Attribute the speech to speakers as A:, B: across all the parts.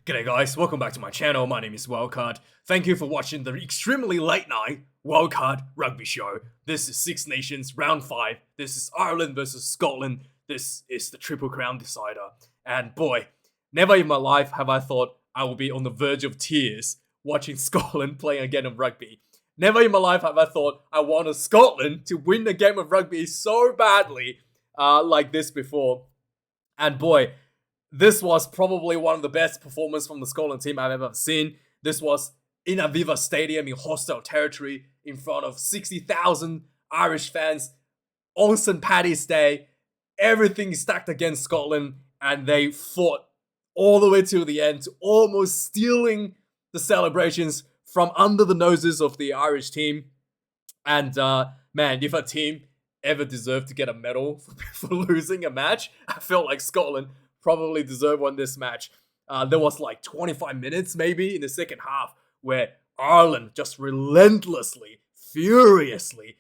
A: G'day guys, welcome back to my channel. My name is Wildkard. Thank you for watching the extremely late night Wildkard rugby show. This is Six Nations round 5. This is Ireland versus Scotland. This is the Triple Crown decider. And boy, never in my life have I thought I would be on the verge of tears watching Scotland play a game of rugby. Never in my life have I thought I wanted Scotland to win a game of rugby so badly like this before. And boy, this was probably one of the best performances from the Scotland team I've ever seen. This was in Aviva Stadium in hostile territory in front of 60,000 Irish fans on St. Paddy's Day. Everything stacked against Scotland, and they fought all the way to the end, almost stealing the celebrations from under the noses of the Irish team. And man, if a team ever deserved to get a medal for losing a match, I felt like Scotland probably deserve one this match. There was like 25 minutes maybe in the second half where Ireland just relentlessly, furiously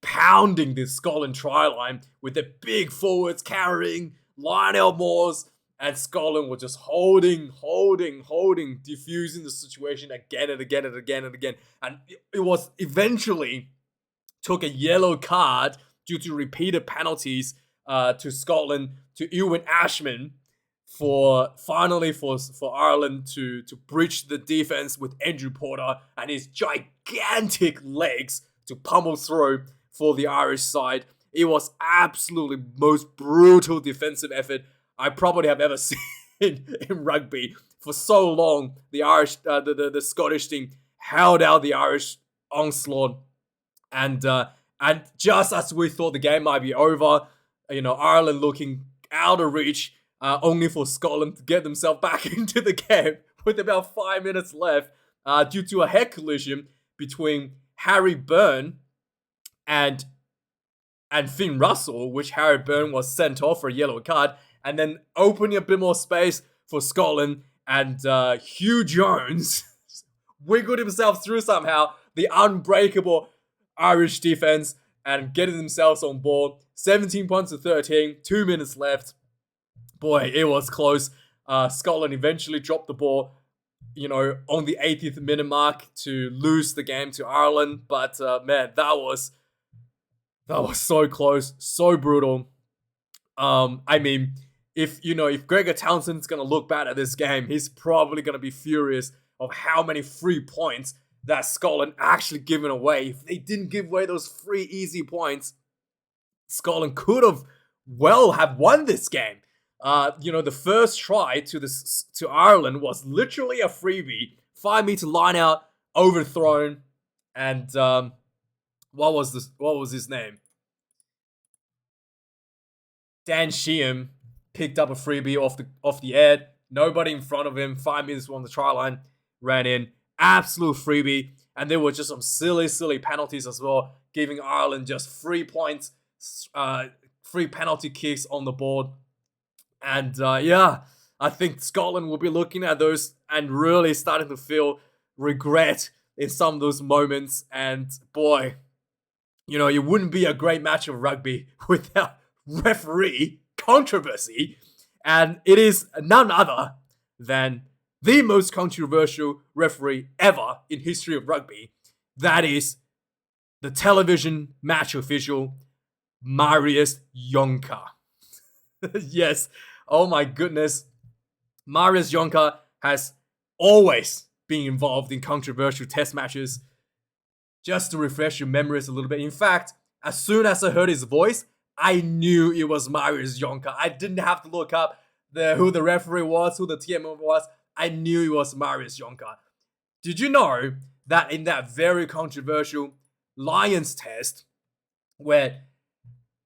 A: pounding the Scotland try line with the big forwards carrying Lionel Moores, and Scotland were just holding, diffusing the situation again and again and again and again. And it was eventually took a yellow card due to repeated penalties to Scotland, to Ewan Ashman, for Ireland to breach the defense with Andrew Porter and his gigantic legs to pummel through for the Irish side. It was absolutely most brutal defensive effort I probably have ever seen in rugby. For so long, the Scottish team held out the Irish onslaught, and just as we thought the game might be over, Ireland looking out of reach, only for Scotland to get themselves back into the game with about 5 minutes left due to a head collision between Harry Byrne and Finn Russell, which Harry Byrne was sent off for a yellow card, and then opening a bit more space for Scotland, and Hugh Jones wiggled himself through somehow the unbreakable Irish defense and getting themselves on board. 17 points to 13, 2 minutes left. Boy, it was close. Scotland eventually dropped the ball, on the 80th minute mark to lose the game to Ireland. But man, that was so close, so brutal. I mean, if Gregor Townsend's gonna look back at this game, he's probably gonna be furious of how many free points that Scotland actually given away. If they didn't give away those free easy points, Scotland could have won this game. The first try to Ireland was literally a freebie, 5-meter line out, overthrown, and what was his name? Dan Sheehan picked up a freebie off the air. Nobody in front of him. 5 minutes on the try line, ran in. Absolute freebie. And there were just some silly penalties as well, giving Ireland just 3 points, 3 penalty kicks on the board. And I think Scotland will be looking at those and really starting to feel regret in some of those moments. And boy, it wouldn't be a great match of rugby without referee controversy. And it is none other than the most controversial referee ever in history of rugby. That is the television match official, Marius Yonker. Yes, oh my goodness. Marius Yonker has always been involved in controversial test matches. Just to refresh your memories a little bit. In fact, as soon as I heard his voice, I knew it was Marius Yonker. I didn't have to look up who the referee was, who the TMO was. I knew it was Marius Yonker. Did you know that in that very controversial Lions test, where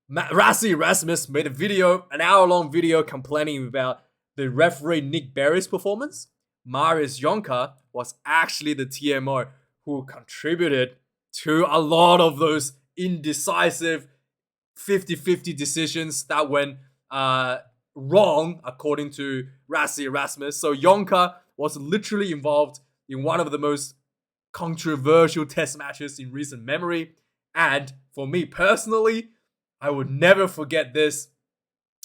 A: Rassie Erasmus made an hour-long video complaining about the referee Nick Berry's performance, Marius Yonker was actually the TMO who contributed to a lot of those indecisive 50-50 decisions that went wrong, according to Rassie Erasmus. So Yonker was literally involved in one of the most controversial test matches in recent memory. And for me personally, I would never forget this.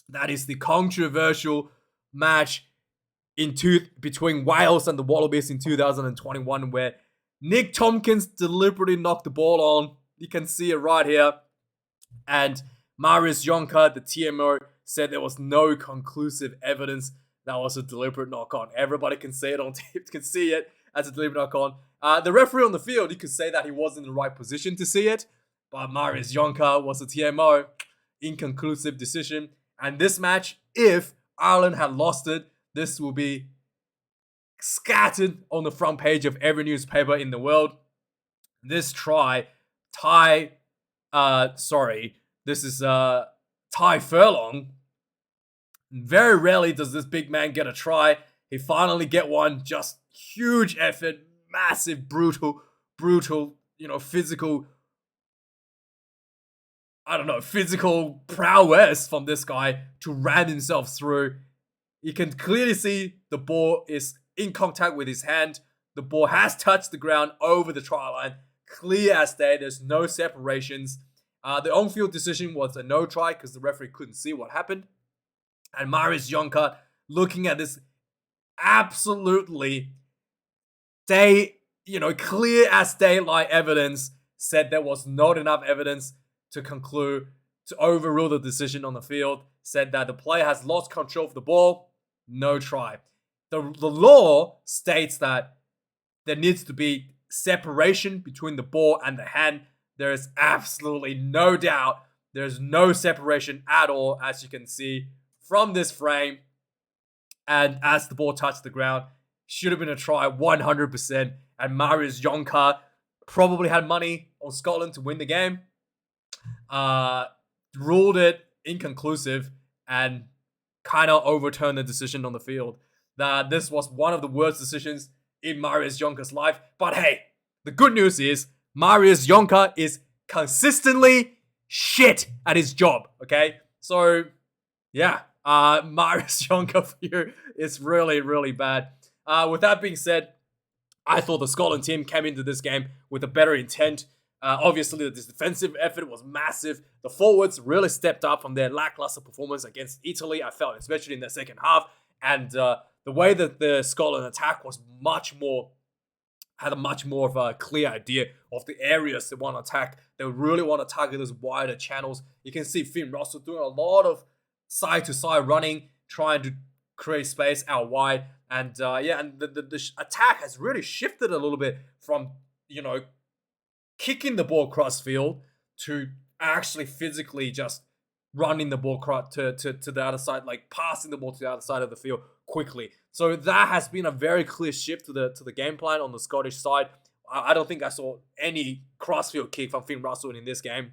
A: That is the controversial match between Wales and the Wallabies in 2021, where Nick Tompkins deliberately knocked the ball on. You can see it right here. And Marius Yonker, the TMO, said there was no conclusive evidence that was a deliberate knock on. Everybody can see it on tape, can see it as a deliberate knock on. The referee on the field, you could say that he was in the right position to see it, but Marius Yonker was a TMO. Inconclusive decision. And this match, if Ireland had lost it, this will be scattered on the front page of every newspaper in the world. This try, this is Ty Furlong. Very rarely does this big man get a try. He finally get one. Just huge effort, massive, brutal, physical prowess from this guy to ram himself through. You can clearly see the ball is in contact with his hand. The ball has touched the ground over the try line. Clear as day. There's no separations. The on-field decision was a no try because the referee couldn't see what happened. And Marius Yonker, looking at this absolutely clear as daylight evidence, said there was not enough evidence to overrule the decision on the field. Said that the player has lost control of the ball. No try. The law states that there needs to be separation between the ball and the hand. There is absolutely no doubt. There's no separation at all, as you can see from this frame. And as the ball touched the ground, should have been a try 100%. And Marius Yonker probably had money on Scotland to win the game. Ruled it inconclusive and kind of overturned the decision on the field. That this was one of the worst decisions in Marius Yonker's life. But hey, the good news is Marius Yonker is consistently shit at his job, okay? So, yeah, Marius Yonker for you is really, really bad. With that being said, I thought the Scotland team came into this game with a better intent. Obviously, the defensive effort was massive. The forwards really stepped up from their lackluster performance against Italy, I felt, especially in the second half. And the way that the Scotland attack was had a much more of a clear idea of the areas they want to attack. They really want to target those wider channels. You can see Finn Russell doing a lot of side-to-side running, trying to create space out wide. And the attack has really shifted a little bit from, kicking the ball cross field to actually physically just running the ball to the other side, like passing the ball to the other side of the field quickly. So that has been a very clear shift to the game plan on the Scottish side. I don't think I saw any crossfield kick from Finn Russell in this game,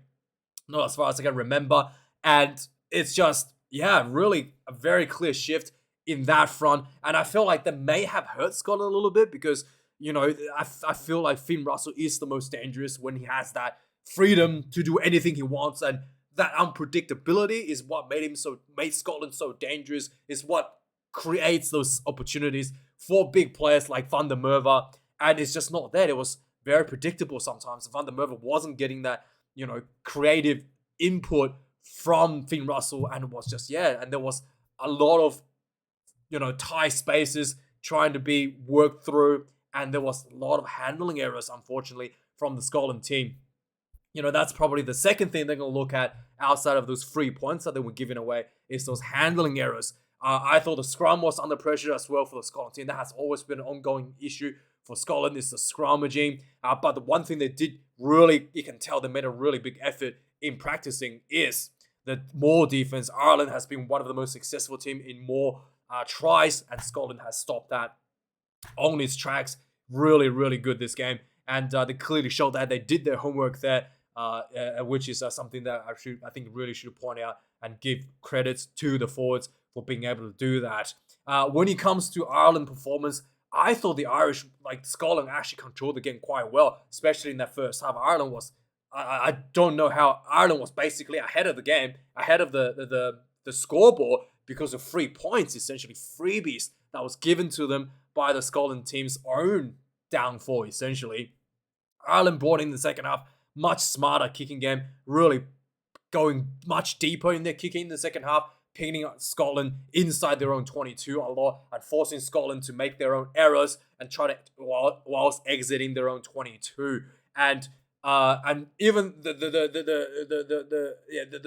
A: not as far as I can remember. And it's just, really a very clear shift in that front. And I feel like that may have hurt Scotland a little bit because, I feel like Finn Russell is the most dangerous when he has that freedom to do anything he wants. And that unpredictability is what made Scotland so dangerous, is what creates those opportunities for big players like Van der Merwe. And it's just not there. It was very predictable sometimes. Van der Merwe wasn't getting that, creative input from Finn Russell. And it was just, and there was a lot of, tight spaces trying to be worked through. And there was a lot of handling errors, unfortunately, from the Scotland team. That's probably the second thing they're going to look at outside of those 3 points that they were giving away, is those handling errors. I thought the scrum was under pressure as well for the Scotland team. That has always been an ongoing issue for Scotland, is the scrummaging. But the one thing they did really, you can tell they made a really big effort in practicing, is the more defense. Ireland has been one of the most successful teams in more tries, and Scotland has stopped that on its tracks. Really, really good this game. And they clearly showed that they did their homework there, which is something that I think really should point out and give credits to the forwards for being able to do that. When it comes to Ireland performance, I thought the Irish, Scotland, actually controlled the game quite well, especially in that first half. Ireland was, I don't know how Ireland was basically ahead of the game, ahead of the scoreboard, because of 3 points, essentially freebies that was given to them by the Scotland team's own downfall, essentially. Ireland brought in the second half, much smarter kicking game, really going much deeper in their kicking in the second half, pinning Scotland inside their own 22 a lot and forcing Scotland to make their own errors and try to whilst exiting their own 22. And even the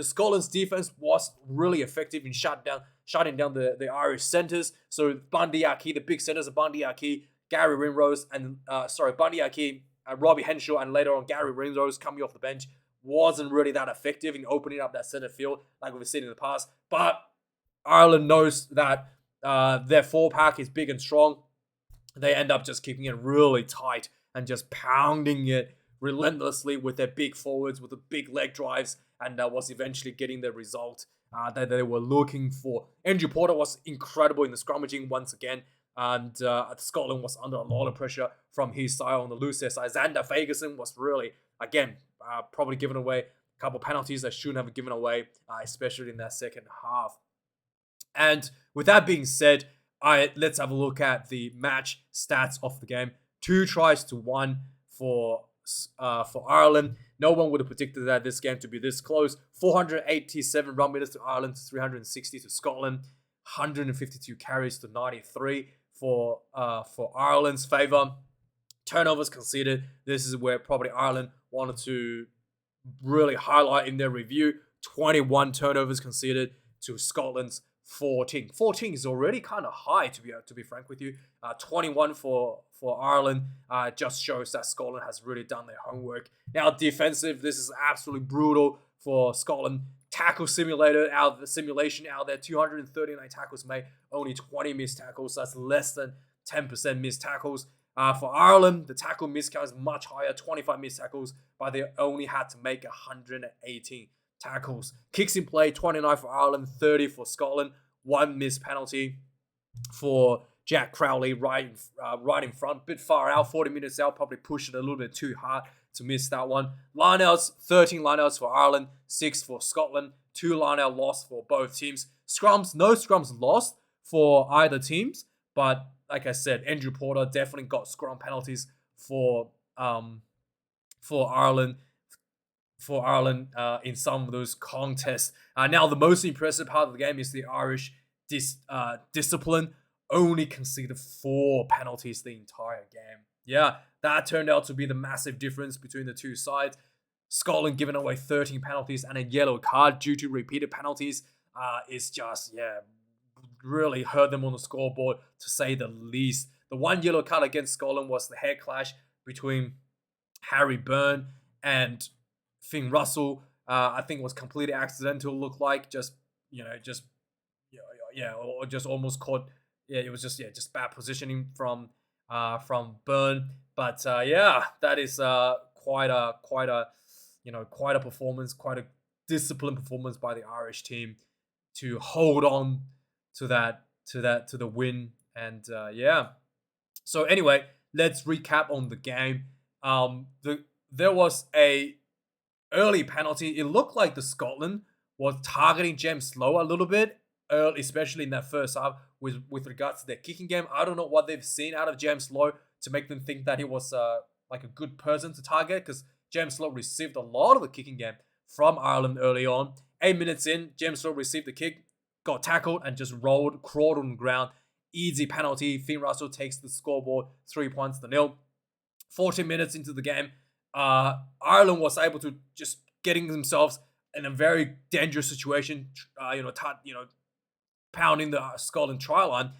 A: Scotland's defense was really effective in shutting down the Irish centers. So Bundy Aki, the big centers of Bundy Aki, Gary Ringrose, and Bundy Aki, Robbie Henshaw, and later on Gary Ringrose coming off the bench wasn't really that effective in opening up that center field like we've seen in the past. But Ireland knows that their 4-pack is big and strong. They end up just keeping it really tight and just pounding it relentlessly with their big forwards, with the big leg drives, and was eventually getting the result that they were looking for. Andrew Porter was incredible in the scrummaging once again, and Scotland was under a lot of pressure from his side on the loose side. Xander Fagerson was really, again, probably given away a couple penalties they shouldn't have given away, especially in that second half. And with that being said, let's have a look at the match stats of the game. 2 tries to 1 for Ireland. No one would have predicted that this game to be this close. 487 run meters to Ireland, 360 to Scotland. 152 carries to 93 for Ireland's favour. Turnovers conceded. This is where probably Ireland wanted to really highlight in their review. 21 turnovers conceded to Scotland's 14. 14 is already kind of high, to be frank with you. 21 for Ireland just shows that Scotland has really done their homework. Now, defensive, this is absolutely brutal for Scotland. Tackle simulator out of there, 239 tackles made, only 20 missed tackles. So that's less than 10% missed tackles. For Ireland, the tackle miss count is much higher, 25 missed tackles, but they only had to make 118 tackles. Kicks in play, 29 for Ireland, 30 for Scotland. 1 missed penalty for Jack Crowley right in front, bit far out, 40 minutes out, probably pushed it a little bit too hard to miss that one. Lineouts, 13 lineouts for Ireland, 6 for Scotland, 2 lineout lost for both teams. Scrums, no scrums lost for either teams, but like I said, Andrew Porter definitely got scrum penalties for Ireland. In some of those contests. Now, the most impressive part of the game is the Irish discipline. Only conceded 4 penalties the entire game. Yeah, that turned out to be the massive difference between the two sides. Scotland giving away 13 penalties and a yellow card due to repeated penalties is just, really hurt them on the scoreboard, to say the least. The one yellow card against Scotland was the head clash between Harry Byrne and Finn Russell. I think it was completely accidental, looked like, or just almost caught. Yeah, it was just bad positioning from Byrne. But that is quite a performance, quite a disciplined performance by the Irish team to hold on to the win. And so anyway, let's recap on the game. There was a early penalty. It looked like the Scotland was targeting James Lowe a little bit early, especially in that first half with regards to their kicking game. I don't know what they've seen out of James Lowe to make them think that he was like a good person to target, because James Lowe received a lot of the kicking game from Ireland early on. 8 minutes in, James Lowe received the kick, got tackled, and just crawled on the ground. Easy penalty. Finn Russell takes the scoreboard 3-0. 14 minutes into the game, Ireland was able to just getting themselves in a very dangerous situation, pounding the Scotland try line.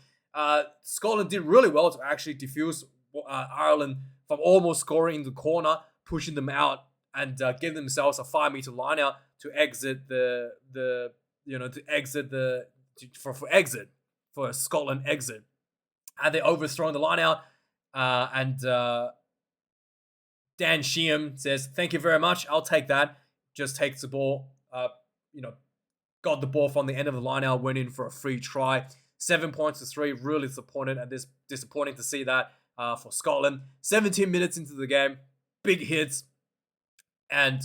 A: Scotland did really well to actually defuse Ireland from almost scoring in the corner, pushing them out, and give themselves a 5-meter line out to exit for a Scotland exit. And they overthrown the line out, and Dan Sheehan says, "Thank you very much. I'll take that." Just takes the ball, got the ball from the end of the line out, went in for a free try. 7 points to 3. Really disappointed, and this disappointing to see that for Scotland. 17 minutes into the game, big hits, and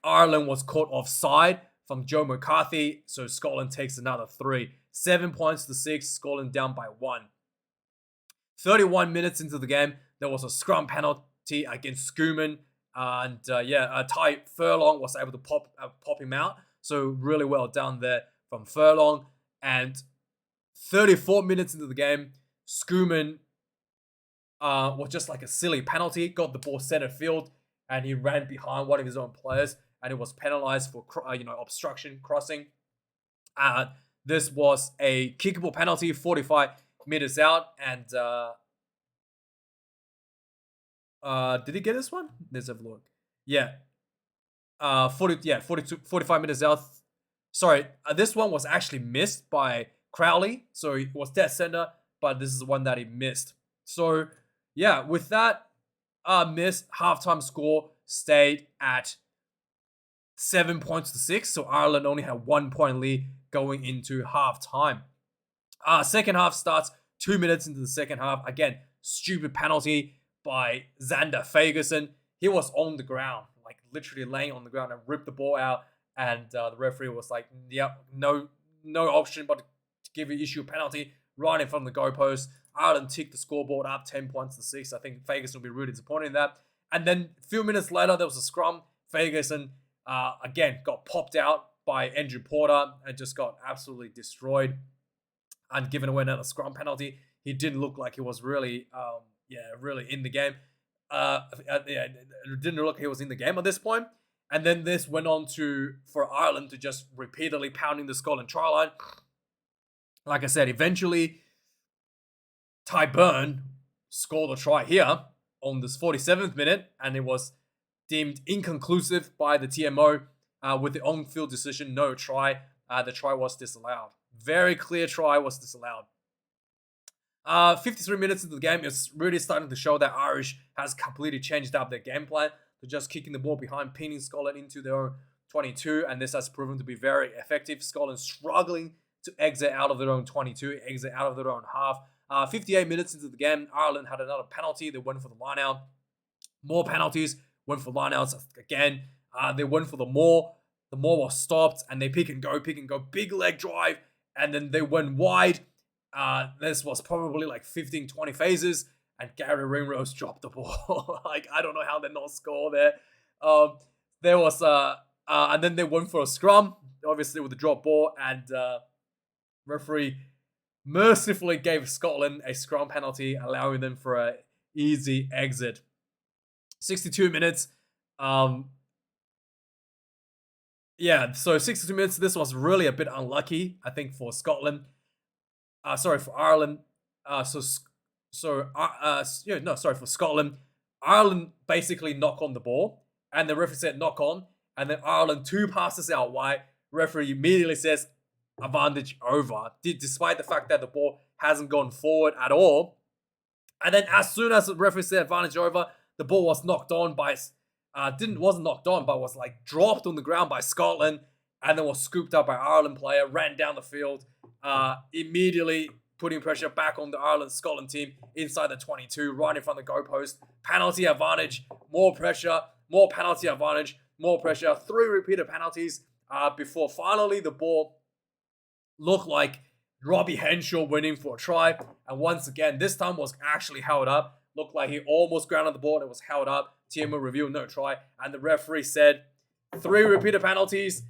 A: Ireland was caught offside from Joe McCarthy, so Scotland takes another 3. 7 points to 6. Scotland down by 1. 31 minutes into the game, there was a scrum penalty against Schoeman, and Ty Furlong was able to pop him out. So really well done there from Furlong. And 34 minutes into the game, Schoeman was just like a silly penalty, got the ball center field, and he ran behind one of his own players, and it was penalized for obstruction crossing. This was a kickable penalty, 45 meters out, and did he get this one? Let's have a look. Yeah. 45 minutes out. Sorry, this one was actually missed by Crowley, so it was dead center, but this is the one that he missed. So, yeah, with that miss, halftime score stayed at 7 points to 6, so Ireland only had 1 point lead going into halftime. Second half starts 2 minutes into the second half. Again, stupid penalty by Xander Fagerson. He was on the ground, like literally laying on the ground, and ripped the ball out. And the referee was like, "Yep, no option but to give you issue a penalty right in front of the goalpost." Ireland ticked the scoreboard up 10 points to 6. I think Fagerson will be really disappointed in that. And then a few minutes later, there was a scrum. Fagerson again got popped out by Andrew Porter and just got absolutely destroyed and given away another scrum penalty. He didn't look like he was really really in the game. It didn't look like he was in the game at this point. And then this went on for Ireland to just repeatedly pounding the Scotland try line. Like I said, eventually Ty Byrne scored a try here on this 47th minute, and it was deemed inconclusive by the TMO with the on-field decision, no try. The try was disallowed. Very clear try was disallowed. 53 minutes into the game, it's really starting to show that Irish has completely changed up their game plan. They're just kicking the ball behind, pinning Scotland into their own 22, and this has proven to be very effective. Scotland struggling to exit out of their own 22, exit out of their own half. 58 minutes into the game, Ireland had another penalty. They went for the line-out. More penalties, went for line-outs again. They went for the maul. The maul was stopped, and they pick and go. Big leg drive, and then they went wide. This was probably like 15, 20 phases, and Gary Ringrose dropped the ball. Like, I don't know how they not score there. There was, and then they went for a scrum, obviously with the drop ball, and referee mercifully gave Scotland a scrum penalty, allowing them for an easy exit. 62 minutes. So 62 minutes. This was really a bit unlucky, I think, for Scotland. For Ireland. For Scotland. Ireland basically knock on the ball, and the referee said knock on, and then Ireland 2 passes out wide. Referee immediately says advantage over, despite the fact that the ball hasn't gone forward at all. And then as soon as the referee said advantage over, the ball was knocked on by wasn't knocked on, but was like dropped on the ground by Scotland, and then was scooped up by Ireland player, ran down the field, immediately putting pressure back on the Ireland-Scotland team inside the 22, right in front of the goalpost. Penalty advantage, more pressure, more penalty advantage, more pressure. 3 repeated penalties before finally the ball looked like Robbie Henshaw winning for a try. And once again, this time was actually held up. Looked like he almost grounded the ball and it was held up. TMO reviewed no try. And the referee said 3 repeated penalties.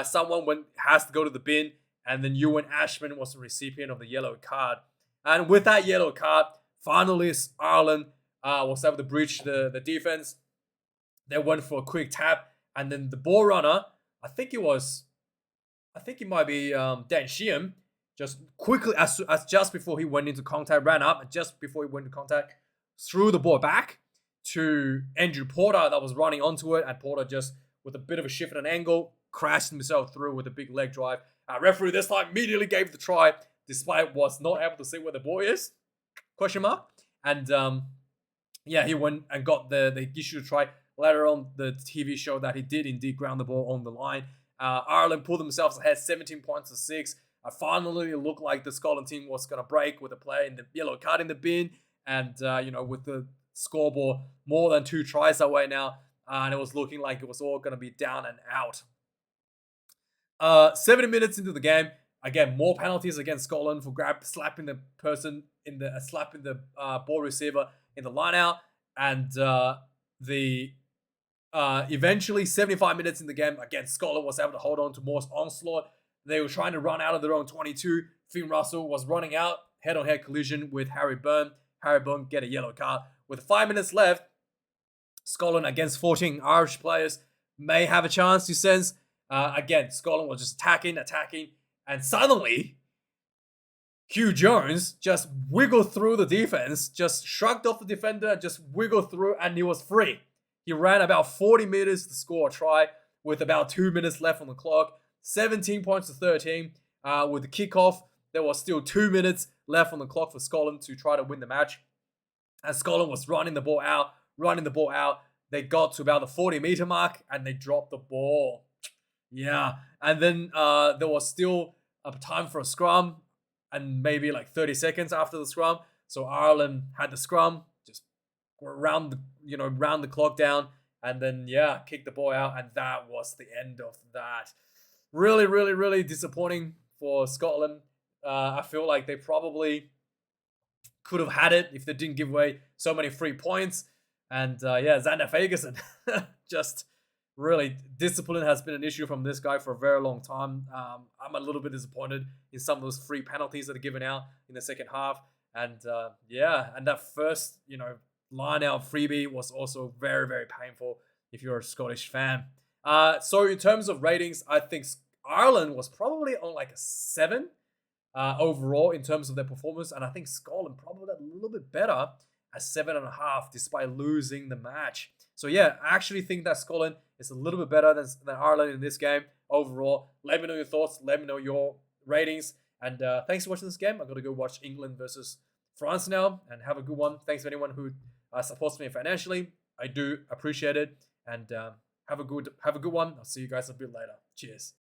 A: Someone has to go to the bin. And then Ewan Ashman was the recipient of the yellow card. And with that yellow card, finally Ireland was able to breach the defense. They went for a quick tap. And then the ball runner, I think it might be Dan Sheehan, just quickly, as just before he went into contact, ran up, and just before he went into contact, threw the ball back to Andrew Porter that was running onto it, and Porter just, with a bit of a shift at an angle, crashed himself through with a big leg drive. Referee this time immediately gave the try, despite was not able to see where the ball is, ? And he went and got the issued try. Later on, the TV showed that he did indeed ground the ball on the line. Ireland pulled themselves ahead 17 points to 6. Finally, it looked like the Scotland team was going to break with a player in the yellow card in the bin. And, with the scoreboard more than 2 tries away now. And it was looking like it was all going to be down and out. 70 minutes into the game, again, more penalties against Scotland for slapping the person slapping the ball receiver in the line out. And eventually 75 minutes in the game, again, Scotland was able to hold on to Moore's onslaught. They were trying to run out of their own 22. Finn Russell was running out, head-on-head collision with Harry Byrne. Harry Byrne get a yellow card. With 5 minutes left, Scotland against 14 Irish players may have a chance to sense. Again, Scotland was just attacking, and suddenly Hugh Jones just wiggled through the defense, just shrugged off the defender, just wiggled through, and he was free. He ran about 40 meters to score a try with about 2 minutes left on the clock. 17 points to 13. With the kickoff, there was still 2 minutes left on the clock for Scotland to try to win the match. And Scotland was running the ball out. They got to about the 40-meter mark, and they dropped the ball. Yeah, and then there was still a time for a scrum, and maybe like 30 seconds after the scrum. So Ireland had the scrum, just round the clock down, and then kick the ball out, and that was the end of that. Really, really, really disappointing for Scotland. I feel like they probably could have had it if they didn't give away so many free points. And Xander Fagerson, just really, discipline has been an issue from this guy for a very long time. I'm a little bit disappointed in some of those free penalties that are given out in the second half. And and that first, line out freebie was also very, very painful if you're a Scottish fan. So in terms of ratings, I think Ireland was probably on like a 7 overall in terms of their performance. And I think Scotland probably a little bit better at 7.5 despite losing the match. So I actually think that Scotland is a little bit better than Ireland in this game overall. Let me know your thoughts. Let me know your ratings. And thanks for watching this game. I'm going to go watch England versus France now and have a good one. Thanks to anyone who supports me financially. I do appreciate it. And have a good one. I'll see you guys a bit later. Cheers.